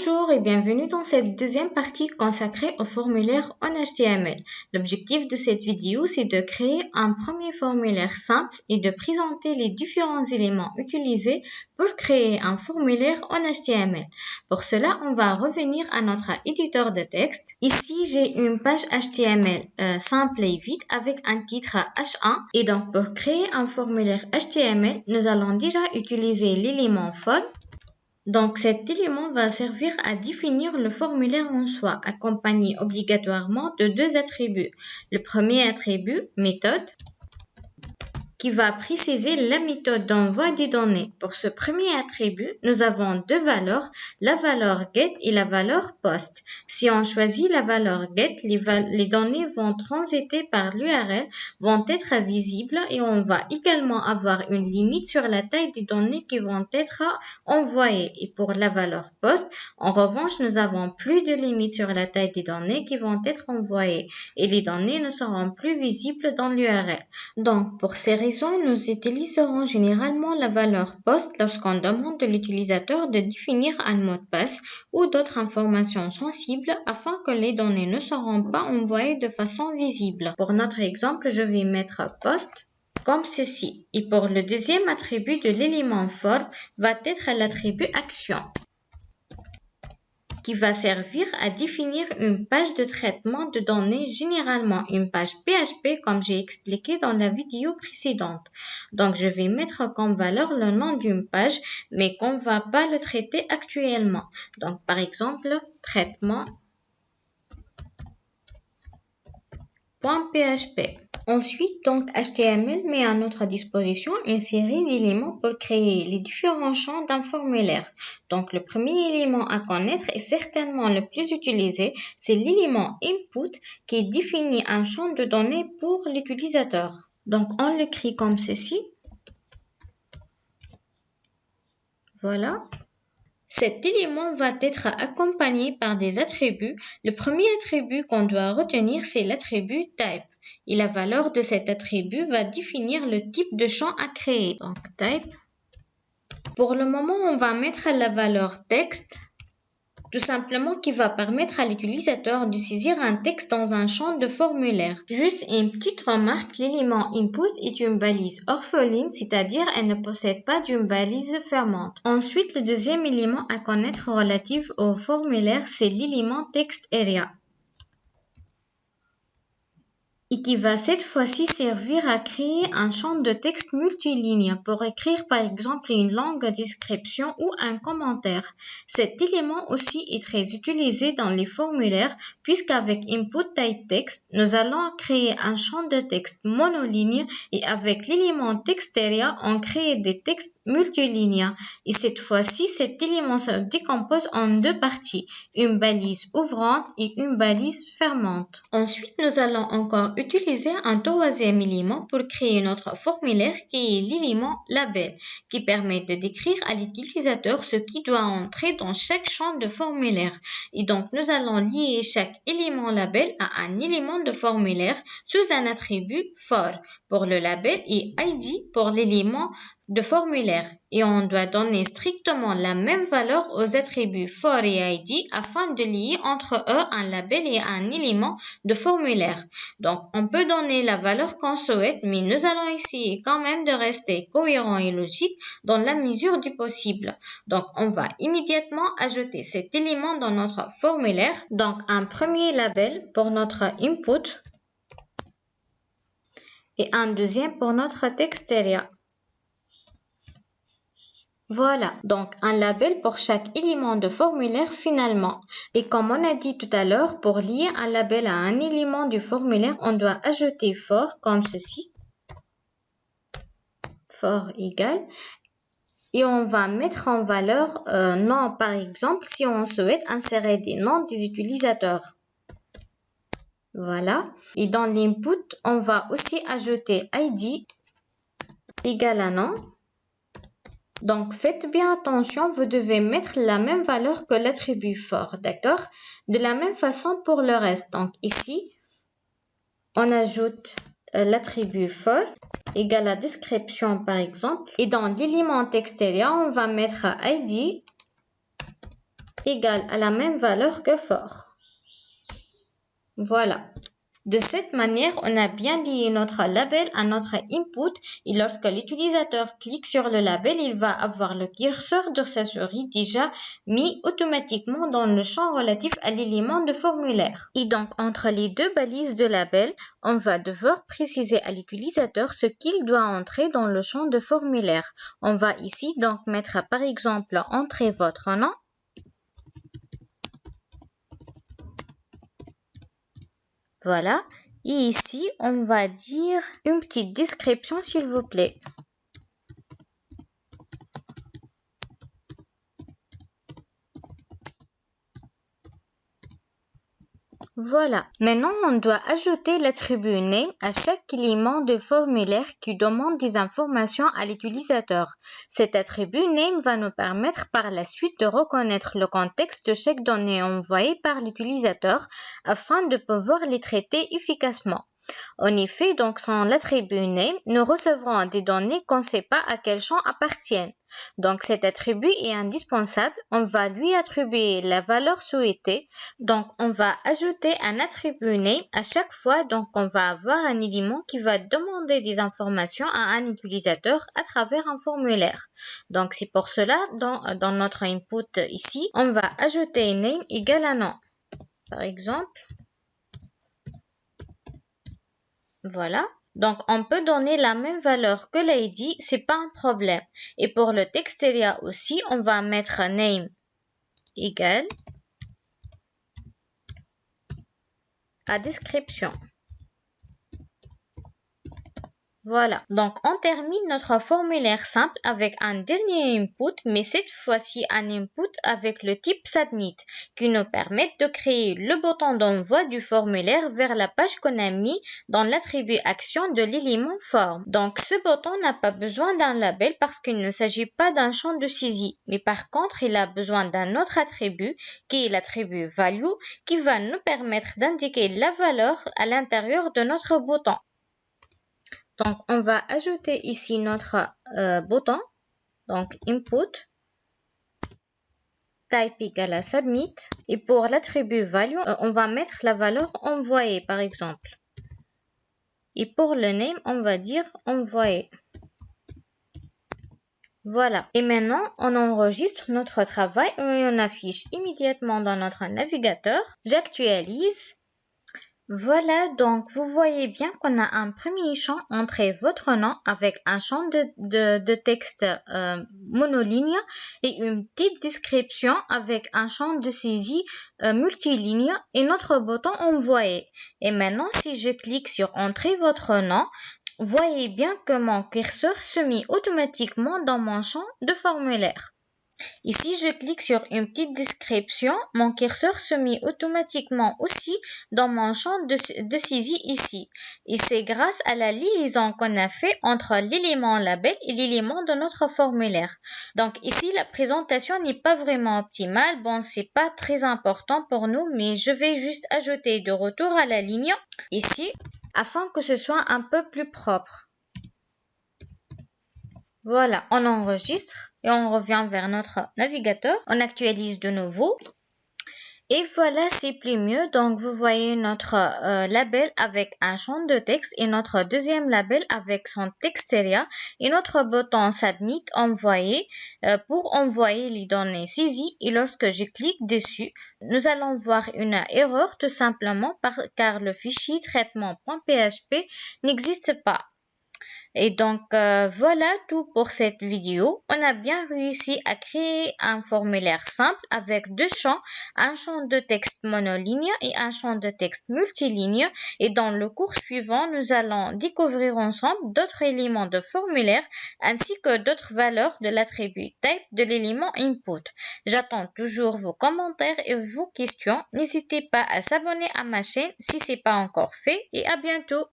Bonjour et bienvenue dans cette deuxième partie consacrée au formulaire en HTML. L'objectif de cette vidéo, c'est de créer un premier formulaire simple et de présenter les différents éléments utilisés pour créer un formulaire en HTML. Pour cela, on va revenir à notre éditeur de texte. Ici, j'ai une page HTML simple et vide avec un titre H1. Et donc, pour créer un formulaire HTML, nous allons déjà utiliser l'élément form. Donc, cet élément va servir à définir le formulaire en soi, accompagné obligatoirement de deux attributs. Le premier attribut, méthode, qui va préciser la méthode d'envoi des données. Pour ce premier attribut, nous avons deux valeurs, la valeur get et la valeur post. Si on choisit la valeur get, les données vont transiter par l'URL, vont être visibles et on va également avoir une limite sur la taille des données qui vont être envoyées. Et pour la valeur post, en revanche, nous avons plus de limite sur la taille des données qui vont être envoyées et les données ne seront plus visibles dans l'URL. Donc, pour ces raisons, nous utiliserons généralement la valeur post lorsqu'on demande de l'utilisateur de définir un mot de passe ou d'autres informations sensibles afin que les données ne seront pas envoyées de façon visible. Pour notre exemple, je vais mettre post comme ceci. Et pour le deuxième attribut de l'élément form va être l'attribut action, qui va servir à définir une page de traitement de données, généralement une page PHP comme j'ai expliqué dans la vidéo précédente. Donc, je vais mettre comme valeur le nom d'une page, mais qu'on ne va pas le traiter actuellement. Donc, par exemple, traitement.php. Ensuite, donc, HTML met à notre disposition une série d'éléments pour créer les différents champs d'un formulaire. Donc, le premier élément à connaître et certainement le plus utilisé, c'est l'élément input qui définit un champ de données pour l'utilisateur. Donc, on l'écrit comme ceci. Voilà. Cet élément va être accompagné par des attributs. Le premier attribut qu'on doit retenir, c'est l'attribut type. Et la valeur de cet attribut va définir le type de champ à créer. Donc, type. Pour le moment, on va mettre la valeur texte, tout simplement qui va permettre à l'utilisateur de saisir un texte dans un champ de formulaire. Juste une petite remarque, l'élément input est une balise orpheline, c'est-à-dire elle ne possède pas d'une balise fermante. Ensuite, le deuxième élément à connaître relatif au formulaire, c'est l'élément text area, et qui va cette fois-ci servir à créer un champ de texte multiligne pour écrire par exemple une longue description ou un commentaire. Cet élément aussi est très utilisé dans les formulaires puisqu'avec input type text, nous allons créer un champ de texte monoligne et avec l'élément text area, on crée des textes multilignes. Et cette fois-ci, cet élément se décompose en deux parties, une balise ouvrante et une balise fermante. Ensuite, nous allons encore utiliser un troisième élément pour créer notre formulaire qui est l'élément label, qui permet de décrire à l'utilisateur ce qui doit entrer dans chaque champ de formulaire. Et donc, nous allons lier chaque élément label à un élément de formulaire sous un attribut for pour le label et ID pour l'élément de formulaire. Et on doit donner strictement la même valeur aux attributs for et ID afin de lier entre eux un label et un élément de formulaire. Donc, on peut donner la valeur qu'on souhaite, mais nous allons essayer quand même de rester cohérent et logique dans la mesure du possible. Donc, on va immédiatement ajouter cet élément dans notre formulaire. Donc, un premier label pour notre input et un deuxième pour notre text area. Voilà, donc un label pour chaque élément de formulaire finalement. Et comme on a dit tout à l'heure, pour lier un label à un élément du formulaire, on doit ajouter for comme ceci. For égale. Et on va mettre en valeur nom par exemple si on souhaite insérer des noms des utilisateurs. Voilà. Et dans l'input, on va aussi ajouter ID égale à nom. Donc, faites bien attention, vous devez mettre la même valeur que l'attribut for, d'accord? De la même façon pour le reste. Donc, ici, on ajoute l'attribut for égale à description, par exemple. Et dans l'élément text area, on va mettre ID égale à la même valeur que fort. Voilà. De cette manière, on a bien lié notre label à notre input et lorsque l'utilisateur clique sur le label, il va avoir le curseur de sa souris déjà mis automatiquement dans le champ relatif à l'élément de formulaire. Et donc, entre les deux balises de label, on va devoir préciser à l'utilisateur ce qu'il doit entrer dans le champ de formulaire. On va ici donc mettre par exemple « Entrez votre nom ». Voilà. Et ici, on va dire une petite description, s'il vous plaît. Voilà. Maintenant, on doit ajouter l'attribut name à chaque élément de formulaire qui demande des informations à l'utilisateur. Cet attribut name va nous permettre par la suite de reconnaître le contexte de chaque donnée envoyée par l'utilisateur afin de pouvoir les traiter efficacement. En effet, donc sans l'attribut name, nous recevrons des données qu'on ne sait pas à quel champ appartiennent. Donc cet attribut est indispensable, on va lui attribuer la valeur souhaitée. Donc on va ajouter un attribut name à chaque fois, donc on va avoir un élément qui va demander des informations à un utilisateur à travers un formulaire. Donc c'est pour cela, dans notre input ici, on va ajouter name égale à nom. Par exemple, voilà. Donc, on peut donner la même valeur que l'ID, c'est pas un problème. Et pour le texteria aussi, on va mettre name égale à description. Voilà, donc on termine notre formulaire simple avec un dernier input, mais cette fois-ci un input avec le type Submit, qui nous permet de créer le bouton d'envoi du formulaire vers la page qu'on a mis dans l'attribut action de l'élément forme. Donc ce bouton n'a pas besoin d'un label parce qu'il ne s'agit pas d'un champ de saisie, mais par contre il a besoin d'un autre attribut qui est l'attribut value qui va nous permettre d'indiquer la valeur à l'intérieur de notre bouton. Donc, on va ajouter ici notre bouton, donc input, type égale à submit. Et pour l'attribut value, on va mettre la valeur envoyée, par exemple. Et pour le name, on va dire envoyé. Voilà. Et maintenant, on enregistre notre travail et on affiche immédiatement dans notre navigateur. J'actualise. Voilà, donc vous voyez bien qu'on a un premier champ Entrez votre nom avec un champ de texte monoligne et une petite description avec un champ de saisie multiligne et notre bouton Envoyer. Et maintenant, si je clique sur Entrez votre nom, voyez bien que mon curseur se met automatiquement dans mon champ de formulaire. Et si je clique sur une petite description, mon curseur se met automatiquement aussi dans mon champ de saisie ici. Et c'est grâce à la liaison qu'on a fait entre l'élément label et l'élément de notre formulaire. Donc ici, la présentation n'est pas vraiment optimale. Bon, c'est pas très important pour nous, mais je vais juste ajouter de retour à la ligne ici afin que ce soit un peu plus propre. Voilà, on enregistre et on revient vers notre navigateur. On actualise de nouveau. Et voilà, c'est plus mieux. Donc, vous voyez notre label avec un champ de texte et notre deuxième label avec son texteria et notre bouton Submit envoyer pour envoyer les données saisies. Et lorsque je clique dessus, nous allons voir une erreur tout simplement car le fichier traitement.php n'existe pas. Et donc, voilà tout pour cette vidéo. On a bien réussi à créer un formulaire simple avec deux champs, un champ de texte monoligne et un champ de texte multiligne. Et dans le cours suivant, nous allons découvrir ensemble d'autres éléments de formulaire ainsi que d'autres valeurs de l'attribut type de l'élément input. J'attends toujours vos commentaires et vos questions. N'hésitez pas à s'abonner à ma chaîne si ce n'est pas encore fait et à bientôt.